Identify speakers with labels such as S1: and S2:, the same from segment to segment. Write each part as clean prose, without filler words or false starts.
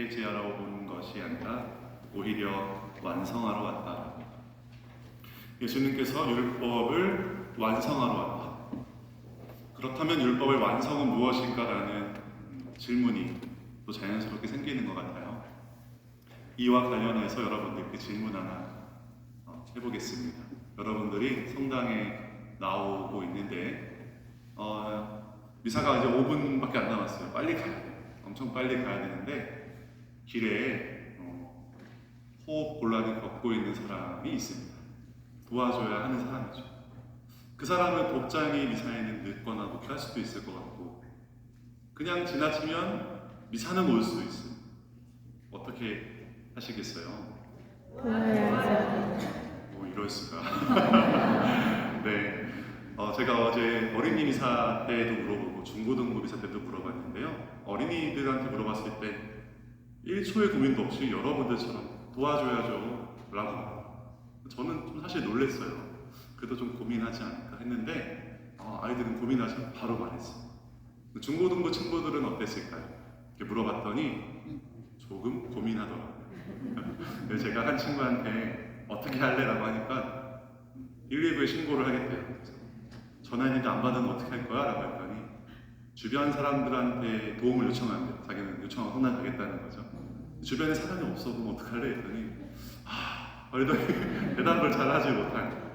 S1: 폐지하러 온 것이 아니라 오히려 완성하러 왔다. 예수님께서 율법을 완성하러 왔다. 그렇다면 율법의 완성은 무엇인가라는 질문이 또 자연스럽게 생기는 것 같아요. 이와 관련해서 여러분들께 질문 하나 해보겠습니다. 여러분들이 성당에 나오고 있는데 미사가 이제 5분밖에 안 남았어요. 빨리 가야 돼요. 엄청 빨리 가야 되는데 길에 호흡 곤란을 겪고 있는 사람이 있습니다. 도와줘야 하는 사람이죠. 그 사람은 복장이 미사에는 늦거나 못할 수도 있을 것 같고 그냥 지나치면 미사는 올 수 있어요. 어떻게 하시겠어요? 뭐 이럴 수가. 네, 제가 어제 어린이 미사 때도 물어보고 중고등부 미사 때도 물어봤는데요. 어린이들한테 물어봤을 때 1초의 고민도 없이 여러분들처럼 도와줘야죠 라고 저는 좀 사실 놀랬어요. 그래도 좀 고민하지 않을까 했는데 아이들은 고민하지 바로 말했어요. 중고등부 친구들은 어땠을까요? 이렇게 물어봤더니 조금 고민하더라고요. 그래서 제가 한 친구한테 어떻게 할래라고 하니까 119에 신고를 하겠대요. 그래서 전화했는데 안 받으면 어떻게 할 거야? 라고 했더니 주변 사람들한테 도움을 요청한대요. 자기는 요청하고 혼나가겠다는 거죠. 주변에 사람이 없어. 그럼 어떡할래? 했더니 얼더니 대답을 잘 하지 못한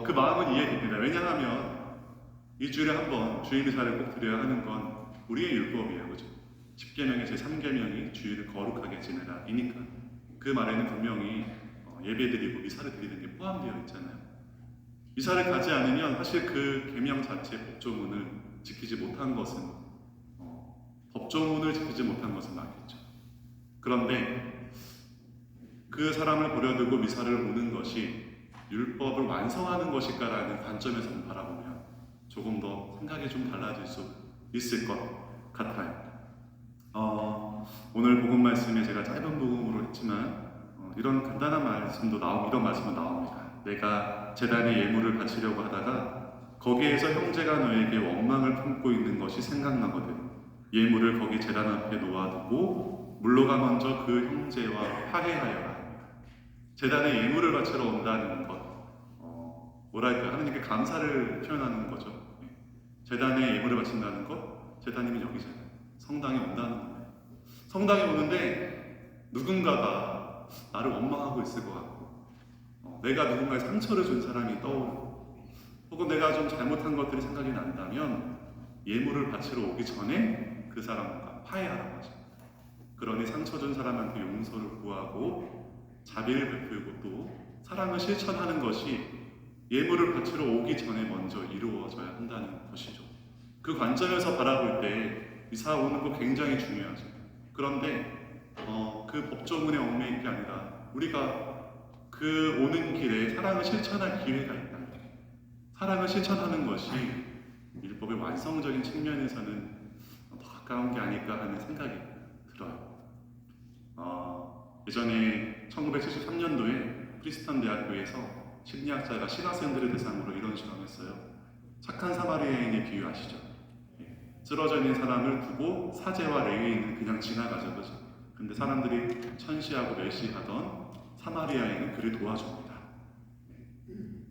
S1: 그 마음은 이해됩니다. 왜냐하면 일주일에 한 번 주일미사를 꼭 드려야 하는 건 우리의 율법이에요. 그죠? 10계명의 제3계명이 주일을 거룩하게 지내라 이니까 그 말에는 분명히 예배드리고 미사를 드리는 게 포함되어 있잖아요. 미사를 가지 않으면 사실 그 계명 자체 법조문을 지키지 못한 것은 법조문을 지키지 못한 것은 맞겠죠. 그런데 그 사람을 버려두고 미사를 오는 것이 율법을 완성하는 것일까라는 관점에서 바라보면 조금 더 생각이 좀 달라질 수 있을 것 같아요. 오늘 복음 말씀에 제가 짧은 복음으로 했지만 이런 간단한 말씀도 이런 말씀도 나옵니다. 내가 제단에 예물을 바치려고 하다가 거기에서 형제가 너에게 원망을 품고 있는 것이 생각나거든. 예물을 거기 제단 앞에 놓아두고 물러가 먼저 그 형제와 화해하여라. 제단에 예물을 바치러 온다는 것, 뭐랄까 하나님께 감사를 표현하는 거죠. 제단에 예물을 바친다는 것, 제단이면 여기잖아요. 성당에 온다는 거예요. 성당에 오는데 누군가가 나를 원망하고 있을 것 같고 내가 누군가의 상처를 준 사람이 떠오르고 혹은 내가 좀 잘못한 것들이 생각이 난다면 예물을 바치러 오기 전에 그 사람과 화해하라고 하죠. 그러니 상처 준 사람한테 용서를 구하고 자비를 베풀고 또 사랑을 실천하는 것이 예물을 바치러 오기 전에 먼저 이루어져야 한다는 것이죠. 그 관점에서 바라볼 때 미사 오는 거 굉장히 중요하죠. 그런데 그 법조문에 얽매인 게 아니라 우리가 그 오는 길에 사랑을 실천할 기회가 있다. 사랑을 실천하는 것이 율법의 완성적인 측면에서는 더 가까운 게 아닐까 하는 생각이 들어요. 예전에 1973년도에 프리스턴 대학교에서 심리학자가 신학생들을 대상으로 이런 실험을 했어요. 착한 사마리아인의 비유 아시죠? 쓰러져 있는 사람을 두고 사제와 레위인은 그냥 지나가죠. 그죠? 근데 사람들이 천시하고 멸시하던 사마리아인은 그를 도와줍니다.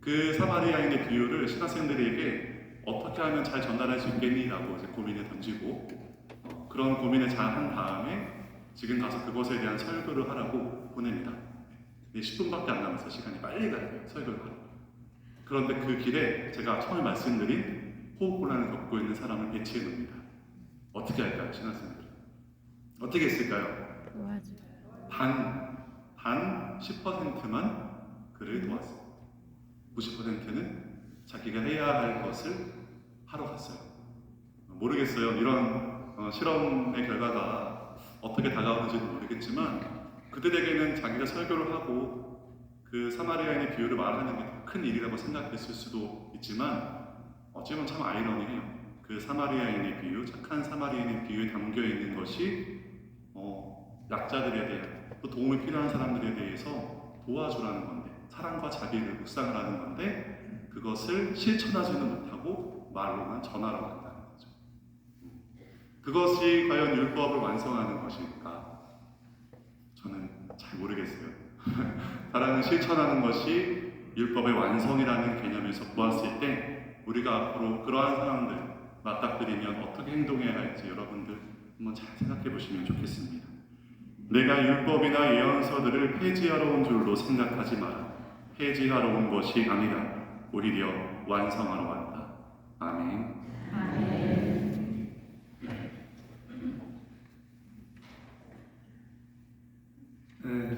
S1: 그 사마리아인의 비유를 신학생들에게 어떻게 하면 잘 전달할 수 있겠니? 라고 이제 고민을 던지고 그런 고민을 잘 한 다음에 지금 가서 그것에 대한 설교를 하라고 보냅니다. 10분밖에 안 남아서 시간이 빨리 가야 돼요. 설교를 하라고. 그런데 그 길에 제가 처음에 말씀드린 호흡곤란을 겪고 있는 사람을 배치해 놓습니다. 어떻게 할까요? 신학생들은 어떻게 했을까요? 단 10%만 그를 도왔어요. 90%는 자기가 해야 할 것을 하러 갔어요. 모르겠어요. 이런 실험의 결과가 어떻게 다가오는지도 모르겠지만 그들에게는 자기가 설교를 하고 그 사마리아인의 비유를 말하는 게 더 큰 일이라고 생각했을 수도 있지만 어찌보면 참 아이러니해요. 그 사마리아인의 비유, 착한 사마리아인의 비유에 담겨 있는 것이 약자들에 대한 또 도움이 필요한 사람들에 대해서 도와주라는 건데 사랑과 자비를 묵상하라는 건데 그것을 실천하지는 못하고 말로만 전하러 간다는 거죠. 그것이 과연 율법을 완성하는 것일까? 저는 잘 모르겠어요. 사랑은 실천하는 것이 율법의 완성이라는 개념에서 보았을 때 우리가 앞으로 그러한 상황들 맞닥뜨리면 어떻게 행동해야 할지 여러분들 한번 잘 생각해 보시면 좋겠습니다. 내가 율법이나 예언서들을 폐지하러 온 줄로 생각하지 마라. 폐지하러 온 것이 아니라 오히려 완성하러 왔다. 아멘.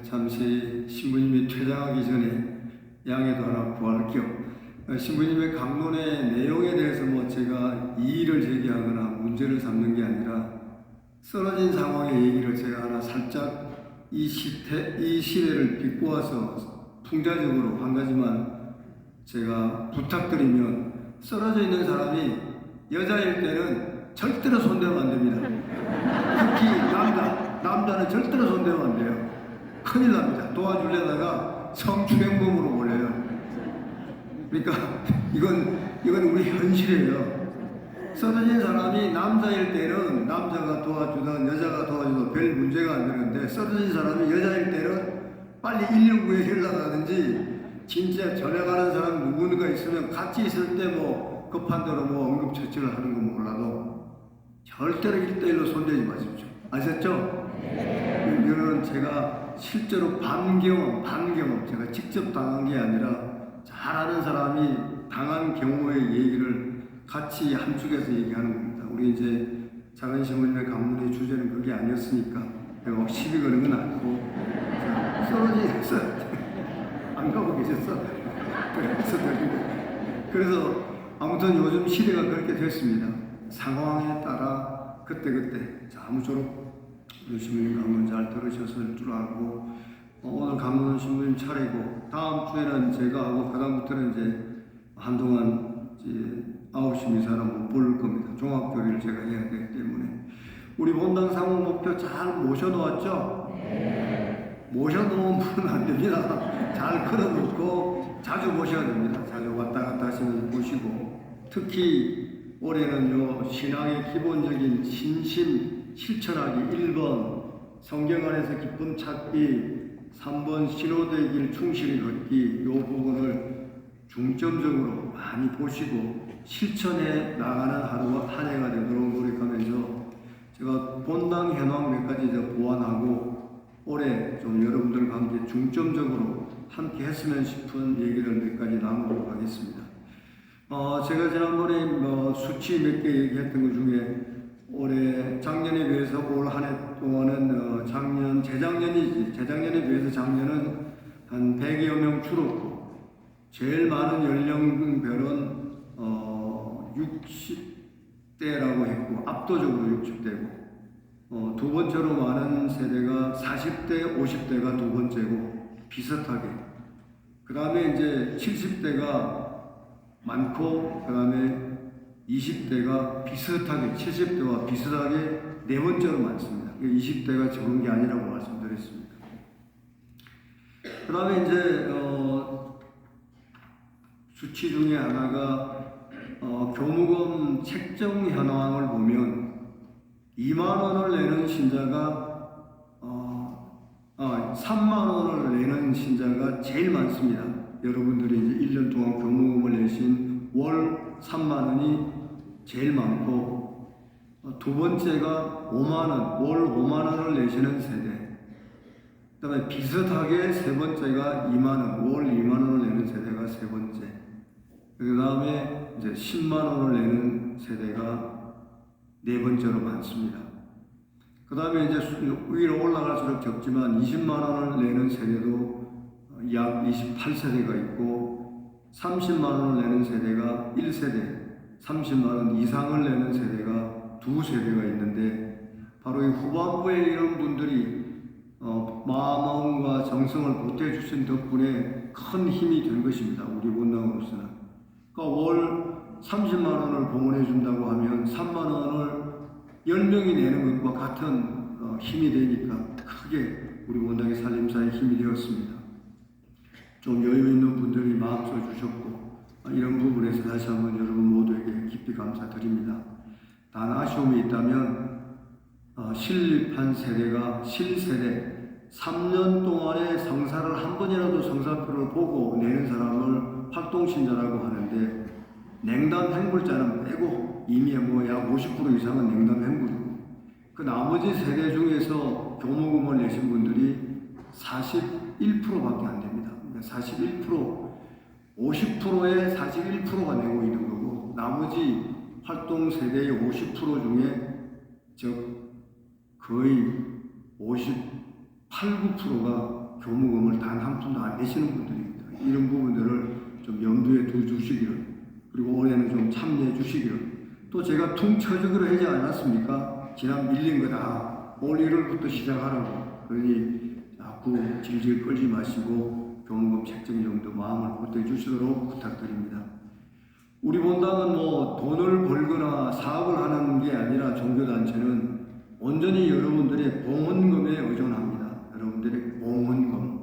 S2: 잠시 신부님이 퇴장하기 전에 양해도 하나 구할 겸 신부님의 강론의 내용에 대해서 제가 이의를 제기하거나 문제를 삼는 게 아니라 쓰러진 상황의 얘기를 제가 하나 살짝 이 시대를 비꼬아서 풍자적으로 한 가지만 제가 부탁드리면, 쓰러져 있는 사람이 여자일 때는 절대로 손대면 안 됩니다. 특히 남자는 절대로 손대면 안 돼요. 큰일 납니다. 도와주려다가 성추행범으로 몰려요. 그러니까 이건 우리 현실이에요. 쓰러진 사람이 남자일 때는 남자가 도와주든 여자가 도와줘도 별 문제가 안 되는데, 쓰러진 사람이 여자일 때는 빨리 119에 연락하든지, 진짜 전화가는 사람 누군가 있으면 같이 있을 때 급한 대로 응급처치를 하는 건 몰라도 절대로 1대1로 손대지 마십시오. 아셨죠? 이거는 제가 실제로 반경험, 제가 직접 당한 게 아니라 잘 아는 사람이 당한 경우의 얘기를 같이 함축해서 얘기하는 겁니다. 우리 이제 작은 신부님의 강문의 주제는 그게 아니었으니까 내가 시비 거는 건 아니고, 쓰러지셨어. 안 가고 계셨어? 그래서 아무튼 요즘 시대가 그렇게 됐습니다. 상황에 따라 그때그때 아무쪼록 신부님 강문 잘 들으셨을 줄 알고, 오늘 강문은 신부님 차례고 다음 주에는 제가 하고 그다음부터는 이제 한동안 이제 9시 미사를 못 볼 겁니다. 종합교리를 제가 해야 되기 때문에. 우리 본당 사무 목표 잘 모셔놓았죠? 네. 모셔놓은 분은 안 됩니다. 잘 걸어놓고 자주 보셔야 됩니다. 자주 왔다 갔다 하시면서 보시고, 특히 올해는 신앙의 기본적인 신심 실천하기 1번 성경 안에서 기쁨 찾기, 3번 신호대의 길 충실히 걷기, 이 부분을 중점적으로 많이 보시고 실천해 나가는 하루와 한 해가 되도록 노력하면서, 제가 본당 현황 몇 가지 보완하고 올해 좀 여러분들과 함께 중점적으로 함께 했으면 싶은 얘기를 몇 가지 나누도록 하겠습니다. 제가 지난번에 수치 몇 개 얘기했던 것 중에 올해 작년에 비해서 올 한 해 동안은 재작년에 비해서 작년은 한 100여 명 줄었고, 제일 많은 연령별은 60대라고 했고, 압도적으로 60대고, 두 번째로 많은 세대가 40대, 50대가 두 번째고 비슷하게, 그 다음에 이제 70대가 많고, 그 다음에 20대가 비슷하게, 70대와 비슷하게 네 번째로 많습니다. 20대가 적은 게 아니라고 말씀드렸습니다. 그 다음에 이제 수치 중에 하나가 교무금 책정 현황을 보면 2만 원을 내는 신자가 3만 원을 내는 신자가 제일 많습니다. 여러분들이 이제 1년 동안 교무금을 내신 월 3만 원이 제일 많고, 두 번째가 5만 원, 월 5만 원을 내시는 세대. 그 다음에 비슷하게 세 번째가 2만 원, 월 2만 원을 내는 세대가 세 번째. 그 다음에 이제 10만 원을 내는 세대가 네 번째로 많습니다. 그 다음에 이제 위로 올라갈수록 적지만 20만 원을 내는 세대도 약 28세대가 있고, 30만 원을 내는 세대가 1세대, 30만 원 이상을 내는 세대가 두 세대가 있는데, 바로 이 후반부에 이런 분들이 마음과 정성을 보태주신 덕분에 큰 힘이 된 것입니다. 우리 본당으로서는. 그러니까 월 30만 원을 봉헌해 준다고 하면 3만 원을 10명이 내는 것과 같은 힘이 되니까 크게 우리 본당의 살림사에 힘이 되었습니다. 좀 여유 있는 분들이 마음 써주셨고, 이런 부분에서 다시 한번 여러분 모두에게 깊이 감사드립니다. 단 아쉬움이 있다면 신립한 세대가 실세대 3년 동안의 성사를 한 번이라도 성사표를 보고 내는 사람을 활동신자라고 하는데 냉담 행불자는 빼고 이미 약 50% 이상은 냉담 행불이고 그 나머지 세대 중에서 교무금을 내신 분들이 41%밖에 안 됩니다. 41% 50%에 41%가 내고 있는 거고 나머지 활동 세대의 50% 중에 즉 거의 58, 9%가 교무금을 단 한 푼도 안 내시는 분들입니다. 이런 부분들을 좀 염두에 두시기를 그리고 올해는 좀 참여해 주시기를 또 제가 퉁 쳐주기로 하지 않았습니까? 지난 밀린 거다. 올 1월부터 시작하라고. 그러니 자꾸 질질 끌지 마시고 교무금 책정 정도 마음을 보태 주시도록 부탁드립니다. 우리 본당은 돈을 벌거나 사업을 하는 게 아니라 종교단체는 온전히 여러분들의 봉헌금에 의존합니다. 여러분들의 봉헌금,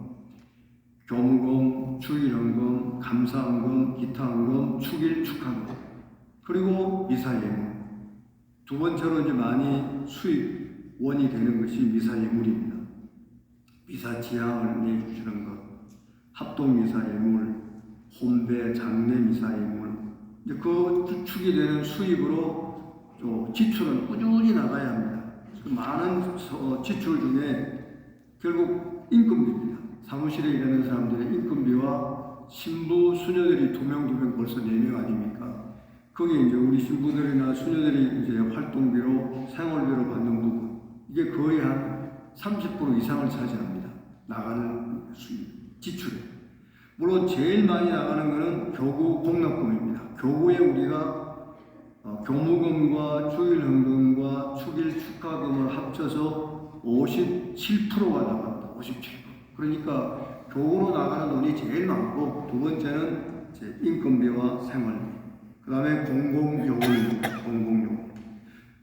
S2: 교무금, 주일헌금, 감사헌금, 기타헌금, 축일 축하금, 그리고 미사예물. 두 번째로 이제 많이 수입원이 되는 것이 미사예물입니다. 미사 지향을 내주시는 것, 합동미사예물, 혼배, 장례 미사예물, 이제 그 축이 되는 수입으로 지출은 꾸준히 나가야 합니다. 그 많은 지출 중에 결국 인건비입니다. 사무실에 일하는 사람들의 인건비와 신부, 수녀들이 2명 벌써 4명 아닙니까? 거기에 이제 우리 신부들이나 수녀들이 이제 활동비로, 생활비로 받는 부분, 이게 거의 한 30% 이상을 차지합니다. 나가는 수입, 지출에. 물론 제일 많이 나가는 것은 교구 공납금입니다. 교구에 우리가 교무금과 주일헌금과 축일 축하금을 합쳐서 57%가 나갑니다. 57%. 그러니까 교구로 나가는 돈이 제일 많고 두 번째는 인건비와 생활비. 그 다음에 공공요금입니다. 공공요금.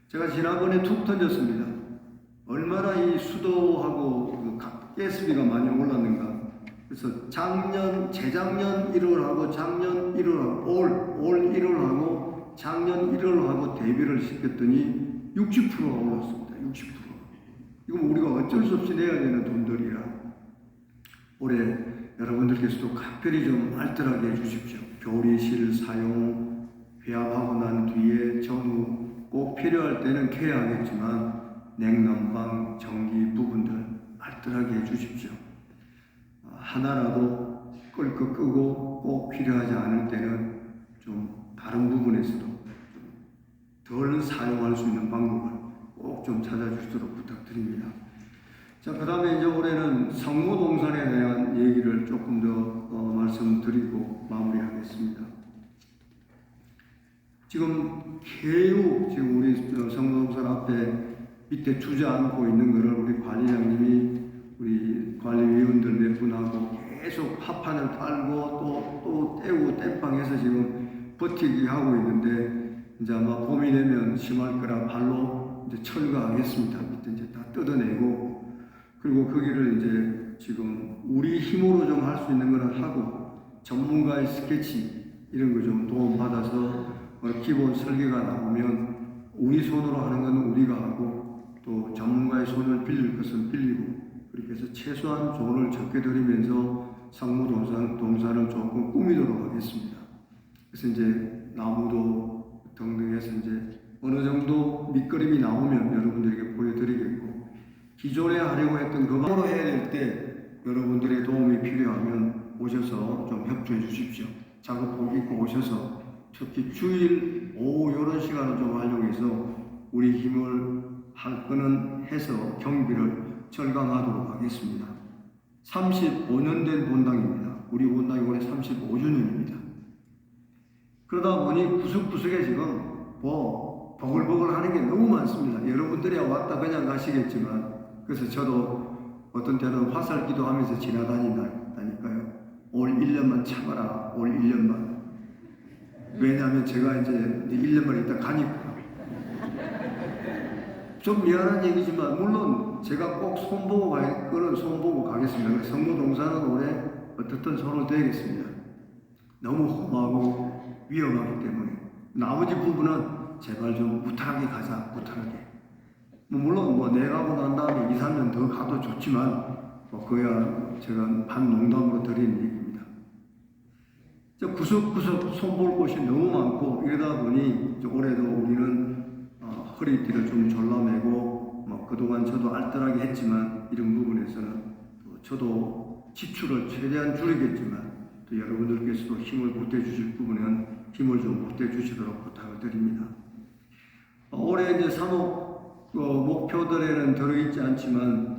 S2: 제가 지난번에 툭 던졌습니다. 얼마나 이 수도하고 가스비가 많이 올랐는가. 그래서 재작년 1월하고 작년 1월하고 올 1월하고 작년 1월하고 대비를 시켰더니 60%가 올랐습니다. 60%. 이건 우리가 어쩔 수 없이 내야 되는 돈들이라 올해 여러분들께서도 각별히 좀 알뜰하게 해주십시오. 교리실 사용, 회합하고 난 뒤에 전후 꼭 필요할 때는 캐야 하겠지만 냉난방, 전기 부분들 알뜰하게 해주십시오. 하나라도 끌고 끄고 꼭 필요하지 않을 때는 좀 다른 부분에서도 좀 덜 사용할 수 있는 방법을 꼭 좀 찾아주시도록 부탁드립니다. 자, 그 다음에 이제 올해는 성모동산에 대한 얘기를 조금 더 말씀드리고 마무리하겠습니다. 지금 지금 우리 성모동산 앞에 밑에 주저앉고 있는 것을 우리 관리장님이 우리 관리위원들 몇 분하고 계속 합판을 깔고 또 떼고 땜빵해서 지금 버티기 하고 있는데 이제 아마 봄이 되면 심할 거라 발로 이제 철거하겠습니다. 밑에 이제 다 뜯어내고 그리고 거기를 이제 지금 우리 힘으로 좀 할 수 있는 거는 하고 전문가의 스케치 이런 거 좀 도움받아서 기본 설계가 나오면 우리 손으로 하는 건 우리가 하고 또 전문가의 손을 빌릴 것은 빌리고 그렇게 해서 최소한 돈을 적게 들이면서 성모동산을 조금 꾸미도록 하겠습니다. 그래서 이제 나무도 등등해서 이제 어느 정도 밑그림이 나오면 여러분들에게 보여드리겠고 기존에 하려고 했던 그 방으로 해야 될 때 여러분들의 도움이 필요하면 오셔서 좀 협조해 주십시오. 작업복 입고 오셔서 특히 주일 오후 이런 시간을 좀 활용해서 우리 힘을 할 거는 해서 경비를 절감하도록 하겠습니다. 35년 된 본당입니다. 우리 본당이 올해 35주년입니다. 그러다 보니 구석구석에 지금 버글버글 하는 게 너무 많습니다. 여러분들이 왔다 그냥 가시겠지만 그래서 저도 어떤 때는 화살기도 하면서 지나다닌다니까요. 올 1년만 참아라. 올 1년만. 왜냐하면 제가 이제 1년만 있다 가니까. 좀 미안한 얘기지만 물론 제가 꼭 손보고 갈 거는 손보고 가겠습니다. 성모동산은 올해 어떻든 손을 대겠습니다. 너무 험하고 위험하기 때문에 나머지 부분은 제발 좀 무탈하게 가자. 무탈하게. 뭐 물론 뭐 내가고 난 다음에 2, 3년 더 가도 좋지만 그야 제가 반농담으로 드리는 얘기입니다. 구석구석 손볼 곳이 너무 많고 이러다 보니 올해도 우리는 허리띠를 좀 졸라매고 그동안 저도 알뜰하게 했지만 이런 부분에서는 저도 지출을 최대한 줄이겠지만 또 여러분들께서도 힘을 보태주실 부분은 힘을 좀 보태주시도록 부탁을 드립니다. 올해 이제 사목 목표들에는 들어있지 않지만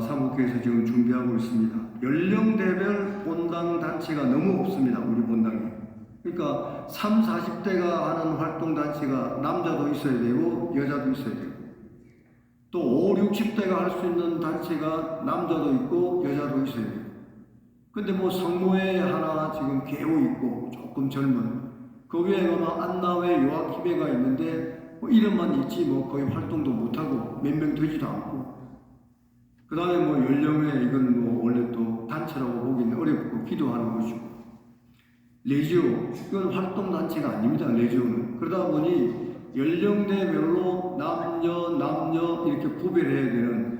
S2: 사목회에서 지금 준비하고 있습니다. 연령대별 본당 단체가 너무 없습니다. 우리 본당에. 그러니까 3, 40대가 하는 활동 단체가 남자도 있어야 되고 여자도 있어야 되고 또 5, 60대가 할 수 있는 단체가 남자도 있고 여자도 있어야 돼요. 근데 뭐 성모회 하나 지금 개호 있고 조금 젊은 거기에 안나회 요아키베가 있는데 이름만 있지 거의 활동도 못하고 몇 명 되지도 않고 그 다음에 연령회 이건 원래 또 단체라고 보기는 어렵고 기도하는 것이고 레지오 이건 활동단체가 아닙니다. 레지오는 그러다 보니 연령대별로 남녀 이렇게 구별해야 되는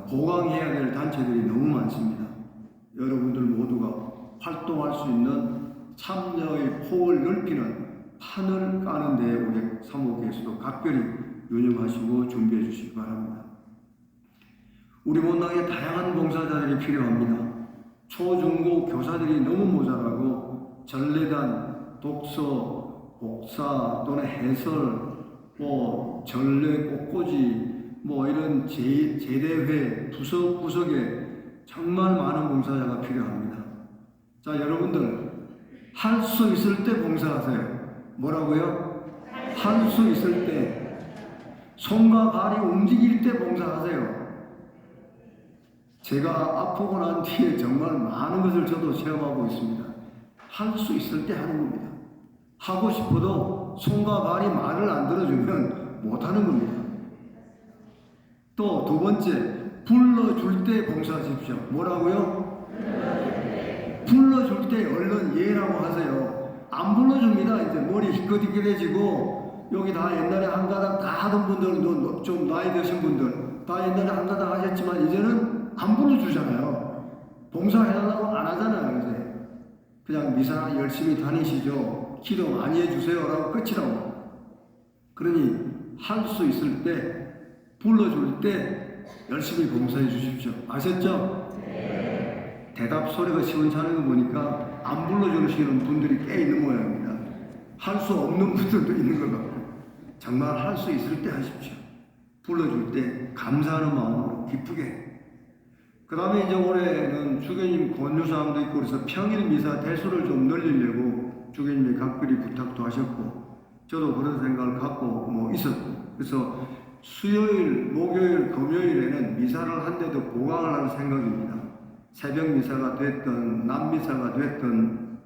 S2: 보강해야 될 단체들이 너무 많습니다. 여러분들 모두가 활동할 수 있는 참여의 폭을 넓히는 판을 까는데 우리 사목에서도 각별히 유념하시고 준비해 주시기 바랍니다. 우리 본당에 다양한 봉사자들이 필요합니다. 초, 중, 고 교사들이 너무 모자라고 전례단, 독서, 복사 또는 해설, 전례, 꽃꽂이 이런 제대회, 구석구석에 정말 많은 봉사자가 필요합니다. 자, 여러분들 할 수 있을 때 봉사하세요. 뭐라고요? 할 수 있을 때 손과 발이 움직일 때 봉사하세요. 제가 아프고 난 뒤에 정말 많은 것을 저도 체험하고 있습니다. 할 수 있을 때 하는 겁니다. 하고 싶어도 손과 발이 말을 안 들어주면 못하는 겁니다. 또 두 번째, 불러줄 때 봉사하십시오. 뭐라고요? 불러줄 때 얼른 예라고 하세요. 안 불러줍니다. 이제 머리 희끗희끗해지고 여기 다 옛날에 한 가닥 다 하던 분들도 좀 나이 드신 분들 다 옛날에 한 가닥 하셨지만 이제는 안 불러주잖아요. 봉사해달라고 안 하잖아요. 이제 그냥 미사 열심히 다니시죠. 기도 많이 해주세요라고 끝이라고. 그러니 할 수 있을 때 불러줄 때 열심히 봉사해 주십시오. 아셨죠? 네. 대답 소리가 시원찮은 거 보니까 안 불러주시는 분들이 꽤 있는 모양입니다. 할 수 없는 분들도 있는 것 같고 정말 할 수 있을 때 하십시오. 불러줄 때 감사하는 마음으로 기쁘게. 그 다음에 이제 올해는 주교님 권유사항도 있고 그래서 평일 미사 대수를 좀 늘리려고 주교님이 각별히 부탁도 하셨고 저도 그런 생각을 갖고 있었고 그래서 수요일, 목요일, 금요일에는 미사를 한 대도 보강을 하는 생각입니다. 새벽 미사가 됐든 낮 미사가 됐든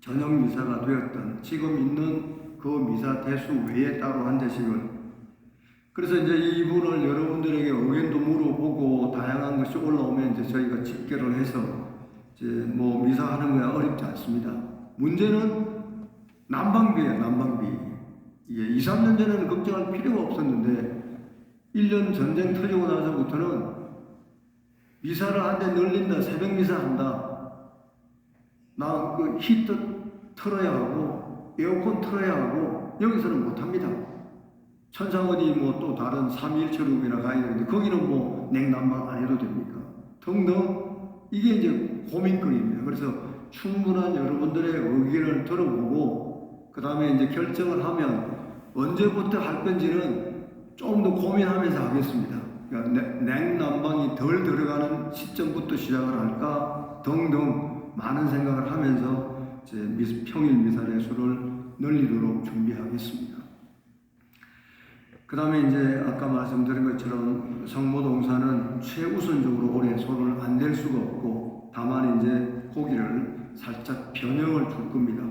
S2: 저녁 미사가 되었든 지금 있는 그 미사 대수 외에 따로 한 대씩을 그래서 이제 이 부분을 여러분들에게 의견도 물어보고 다양한 것이 올라오면 이제 저희가 집계를 해서 이제 미사하는 거야 어렵지 않습니다. 문제는 난방비예요, 난방비. 이게 2, 3년 전에는 걱정할 필요가 없었는데 1년 전쟁 터지고 나서부터는 미사를 한 대 늘린다, 새벽 미사 한다. 나 그 히터 틀어야 하고 에어컨 틀어야 하고 여기서는 못합니다. 천상어디 또 다른 3.1체육이나 가야 되는데 거기는 냉난방 안 해도 됩니까? 등등 이게 이제 고민거리입니다. 그래서 충분한 여러분들의 의견을 들어보고 그 다음에 이제 결정을 하면 언제부터 할 건지는 좀 더 고민하면서 하겠습니다. 그러니까 냉난방이 덜 들어가는 시점부터 시작을 할까 등등 많은 생각을 하면서 이제 평일 미사 대수를 늘리도록 준비하겠습니다. 그 다음에 이제 아까 말씀드린 것처럼 성모동사는 최우선적으로 올해 손을 안 댈 수가 없고 다만 이제 고기를 살짝 변형을 줄 겁니다.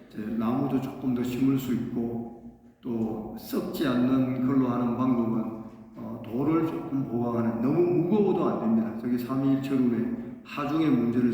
S2: 이제 나무도 조금 더 심을 수 있고 또 썩지 않는 걸로 하는 방법은 돌을 조금 보강하는 너무 무거워도 안 됩니다. 저기 3.1체육에 하중에 문제를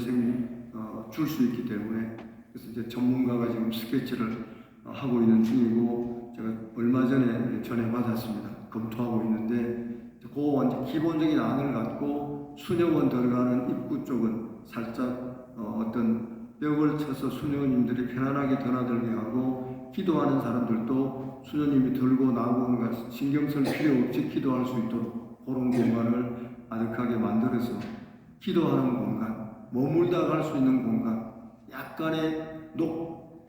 S2: 줄 수 있기 때문에 그래서 이제 전문가가 지금 스케치를 하고 있는 중이고 제가 얼마 전에 전해받았습니다. 검토하고 있는데 그 완전 기본적인 안을 갖고 수녀원 들어가는 입구 쪽은 살짝 어떤 벽을 쳐서 수녀님들이 편안하게 드나들게 하고 기도하는 사람들도 수녀님이 들고 나오는 것 신경 쓸 필요 없이 기도할 수 있도록 그런 공간을 아늑하게 만들어서 기도하는 공간, 머물다 갈 수 있는 공간, 약간의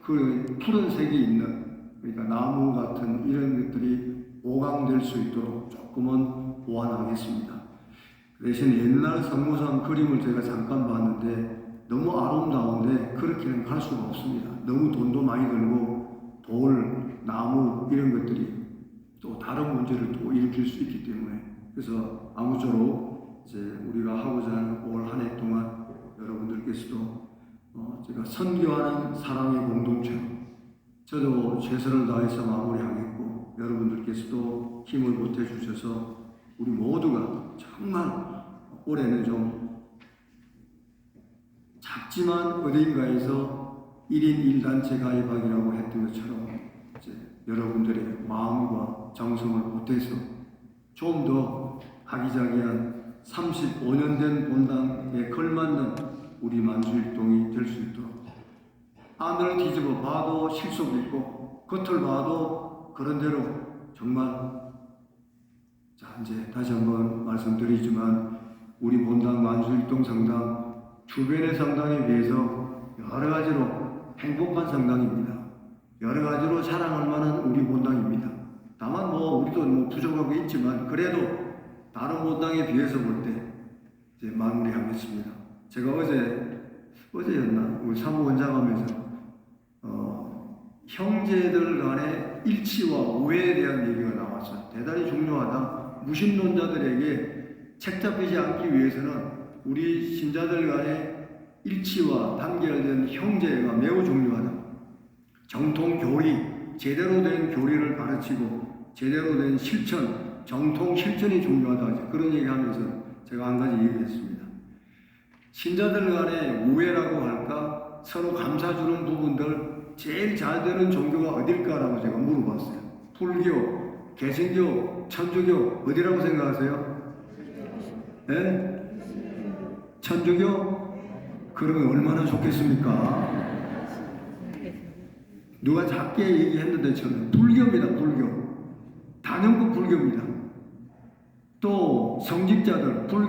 S2: 그 푸른색이 있는 그러니까 나무 같은 이런 것들이 보강될 수 있도록 조금은 보완하겠습니다. 그 대신 옛날 성모상 그림을 제가 잠깐 봤는데 너무 아름다운데 그렇게는 갈 수가 없습니다. 너무 돈도 많이 들고 돌, 나무 이런 것들이 또 다른 문제를 또 일으킬 수 있기 때문에 그래서 아무쪼록 이제 우리가 하고자 하는 올 한 해 동안 여러분들께서도 제가 선교하는 사랑의 공동체로 저도 최선을 다해서 마무리하겠고 여러분들께서도 힘을 보태 주셔서 우리 모두가 정말 올해는 좀 작지만 어딘가에서 1인 1단체 가입하기라고 했던 것처럼 이제 여러분들의 마음과 정성을 보태서 좀 더 아기자기한 35년 된 본당에 걸맞는 우리 만주일동이 될 수 있도록 안을 뒤집어 봐도 실속이 있고 겉을 봐도 그런대로 정말 자 이제 다시 한번 말씀드리지만 우리 본당 만주일동 성당 주변의 성당에 비해서 여러 가지로 행복한 성당입니다. 여러 가지로 자랑할 만한 우리 본당입니다. 다만 우리도 부족하고 있지만 그래도 다른 본당에 비해서 볼 때 이제 마무리하겠습니다. 제가 어제였나 우리 사무원장하면서 형제들 간의 일치와 우애에 대한 얘기가 나왔어요. 대단히 중요하다. 무신론자들에게 책잡히지 않기 위해서는 우리 신자들 간의 일치와 단결된 형제가 매우 중요하다. 정통 교리, 제대로 된 교리를 가르치고 제대로 된 실천, 정통 실천이 중요하다. 그런 얘기하면서 제가 한 가지 얘기했습니다. 신자들 간의 우애라고 할까 서로 감사주는 부분들 제일 잘 되는 종교가 어딜까라고 제가 물어봤어요. 불교, 개신교, 천주교 어디라고 생각하세요? 네? 천주교? 그러면 얼마나 좋겠습니까? 누가 작게 얘기했는데 저는 불교입니다. 불교. 단연급 불교입니다. 또 성직자들 불교